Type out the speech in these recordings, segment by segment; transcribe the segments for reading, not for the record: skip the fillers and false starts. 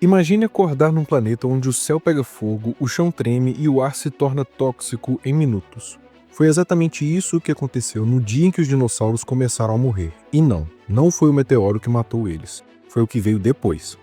Imagine acordar num planeta onde o céu pega fogo, o chão treme e o ar se torna tóxico em minutos. Foi exatamente isso que aconteceu no dia em que os dinossauros começaram a morrer. E não foi o meteoro que matou eles. Foi o que veio depois.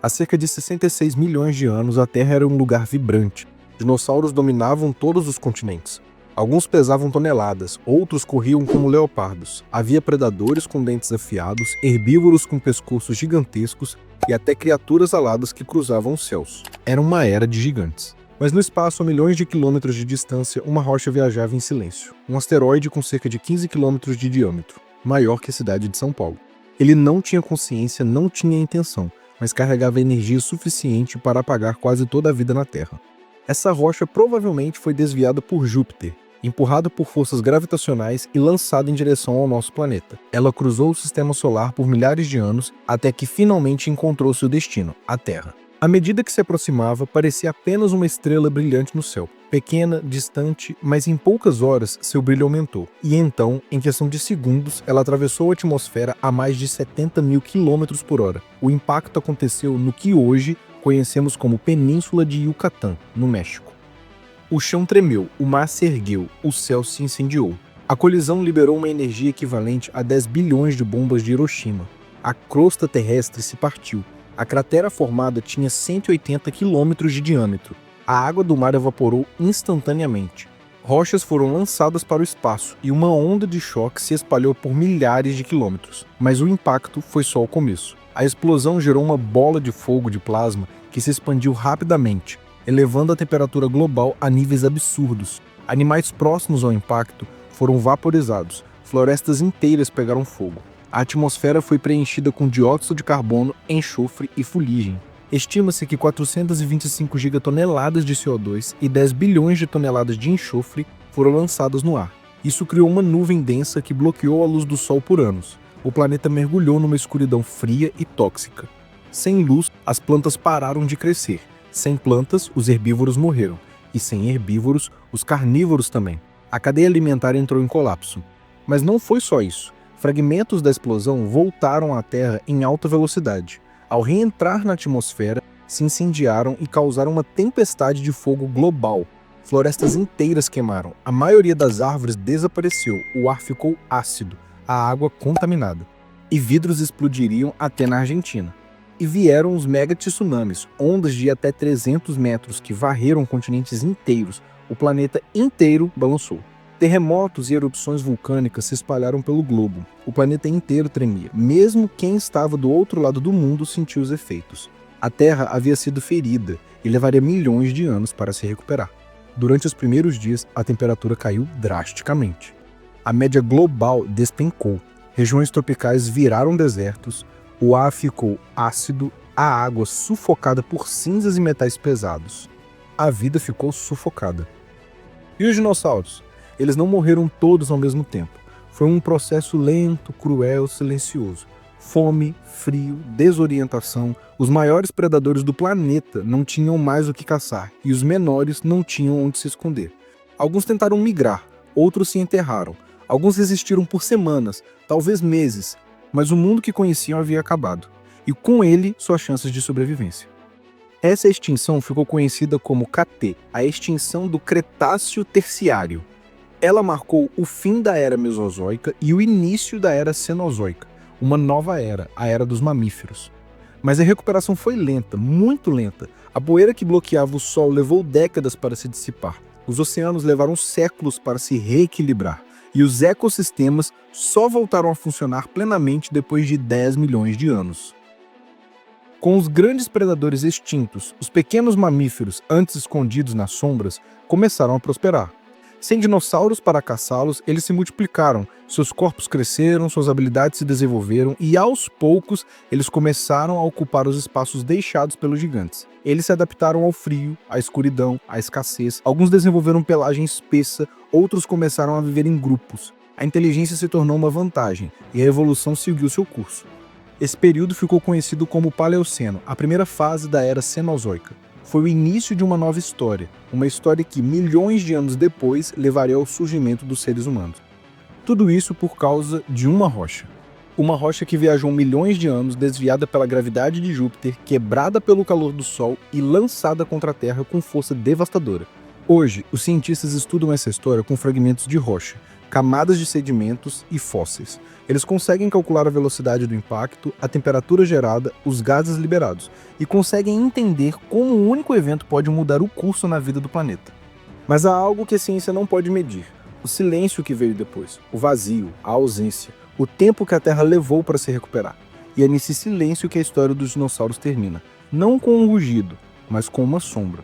Há cerca de 66 milhões de anos, a Terra era um lugar vibrante. Dinossauros dominavam todos os continentes. Alguns pesavam toneladas, outros corriam como leopardos. Havia predadores com dentes afiados, herbívoros com pescoços gigantescos e até criaturas aladas que cruzavam os céus. Era uma era de gigantes. Mas no espaço, a milhões de quilômetros de distância, uma rocha viajava em silêncio. Um asteroide com cerca de 15 quilômetros de diâmetro, maior que a cidade de São Paulo. Ele não tinha consciência, não tinha intenção, mas carregava energia suficiente para apagar quase toda a vida na Terra. Essa rocha provavelmente foi desviada por Júpiter, empurrada por forças gravitacionais e lançada em direção ao nosso planeta. Ela cruzou o sistema solar por milhares de anos até que finalmente encontrou seu destino, a Terra. À medida que se aproximava, parecia apenas uma estrela brilhante no céu. Pequena, distante, mas em poucas horas seu brilho aumentou. E então, em questão de segundos, ela atravessou a atmosfera a mais de 70 mil quilômetros por hora. O impacto aconteceu no que hoje conhecemos como Península de Yucatán, no México. O chão tremeu, o mar se ergueu, o céu se incendiou. A colisão liberou uma energia equivalente a 10 bilhões de bombas de Hiroshima. A crosta terrestre se partiu. A cratera formada tinha 180 quilômetros de diâmetro. A água do mar evaporou instantaneamente. Rochas foram lançadas para o espaço e uma onda de choque se espalhou por milhares de quilômetros. Mas o impacto foi só o começo. A explosão gerou uma bola de fogo de plasma que se expandiu rapidamente, elevando a temperatura global a níveis absurdos. Animais próximos ao impacto foram vaporizados, florestas inteiras pegaram fogo. A atmosfera foi preenchida com dióxido de carbono, enxofre e fuligem. Estima-se que 425 gigatoneladas de CO2 e 10 bilhões de toneladas de enxofre foram lançadas no ar. Isso criou uma nuvem densa que bloqueou a luz do Sol por anos. O planeta mergulhou numa escuridão fria e tóxica. Sem luz, as plantas pararam de crescer. Sem plantas, os herbívoros morreram. E sem herbívoros, os carnívoros também. A cadeia alimentar entrou em colapso. Mas não foi só isso. Fragmentos da explosão voltaram à Terra em alta velocidade. Ao reentrar na atmosfera, se incendiaram e causaram uma tempestade de fogo global. Florestas inteiras queimaram. A maioria das árvores desapareceu. O ar ficou ácido. A água contaminada. E vidros explodiriam até na Argentina. E vieram os mega-tsunamis, ondas de até 300 metros que varreram continentes inteiros. O planeta inteiro balançou. Terremotos e erupções vulcânicas se espalharam pelo globo. O planeta inteiro tremia. Mesmo quem estava do outro lado do mundo sentiu os efeitos. A Terra havia sido ferida e levaria milhões de anos para se recuperar. Durante os primeiros dias, a temperatura caiu drasticamente. A média global despencou. Regiões tropicais viraram desertos. O ar ficou ácido, a água sufocada por cinzas e metais pesados. A vida ficou sufocada. E os dinossauros? Eles não morreram todos ao mesmo tempo. Foi um processo lento, cruel, silencioso. Fome, frio, desorientação. Os maiores predadores do planeta não tinham mais o que caçar e os menores não tinham onde se esconder. Alguns tentaram migrar, outros se enterraram. Alguns resistiram por semanas, talvez meses, mas o mundo que conheciam havia acabado, e com ele suas chances de sobrevivência. Essa extinção ficou conhecida como KT, a extinção do Cretáceo Terciário. Ela marcou o fim da Era Mesozoica e o início da Era Cenozoica, uma nova era, a Era dos Mamíferos. Mas a recuperação foi lenta, muito lenta. A poeira que bloqueava o Sol levou décadas para se dissipar. Os oceanos levaram séculos para se reequilibrar. E os ecossistemas só voltaram a funcionar plenamente depois de 10 milhões de anos. Com os grandes predadores extintos, os pequenos mamíferos, antes escondidos nas sombras, começaram a prosperar. Sem dinossauros para caçá-los, eles se multiplicaram, seus corpos cresceram, suas habilidades se desenvolveram e, aos poucos, eles começaram a ocupar os espaços deixados pelos gigantes. Eles se adaptaram ao frio, à escuridão, à escassez. Alguns desenvolveram pelagem espessa, outros começaram a viver em grupos. A inteligência se tornou uma vantagem e a evolução seguiu seu curso. Esse período ficou conhecido como Paleoceno, a primeira fase da Era Cenozoica. Foi o início de uma nova história, uma história que milhões de anos depois levaria ao surgimento dos seres humanos. Tudo isso por causa de uma rocha. Uma rocha que viajou milhões de anos, desviada pela gravidade de Júpiter, quebrada pelo calor do Sol e lançada contra a Terra com força devastadora. Hoje, os cientistas estudam essa história com fragmentos de rocha, camadas de sedimentos e fósseis. Eles conseguem calcular a velocidade do impacto, a temperatura gerada, os gases liberados, e conseguem entender como um único evento pode mudar o curso na vida do planeta. Mas há algo que a ciência não pode medir: o silêncio que veio depois, o vazio, a ausência, o tempo que a Terra levou para se recuperar. E é nesse silêncio que a história dos dinossauros termina, não com um rugido, mas com uma sombra.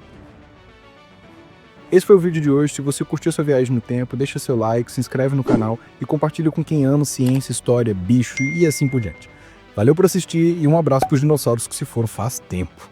Esse foi o vídeo de hoje. Se você curtiu essa viagem no tempo, deixa seu like, se inscreve no canal e compartilha com quem ama ciência, história, bicho e assim por diante. Valeu por assistir e um abraço para os dinossauros que se foram faz tempo.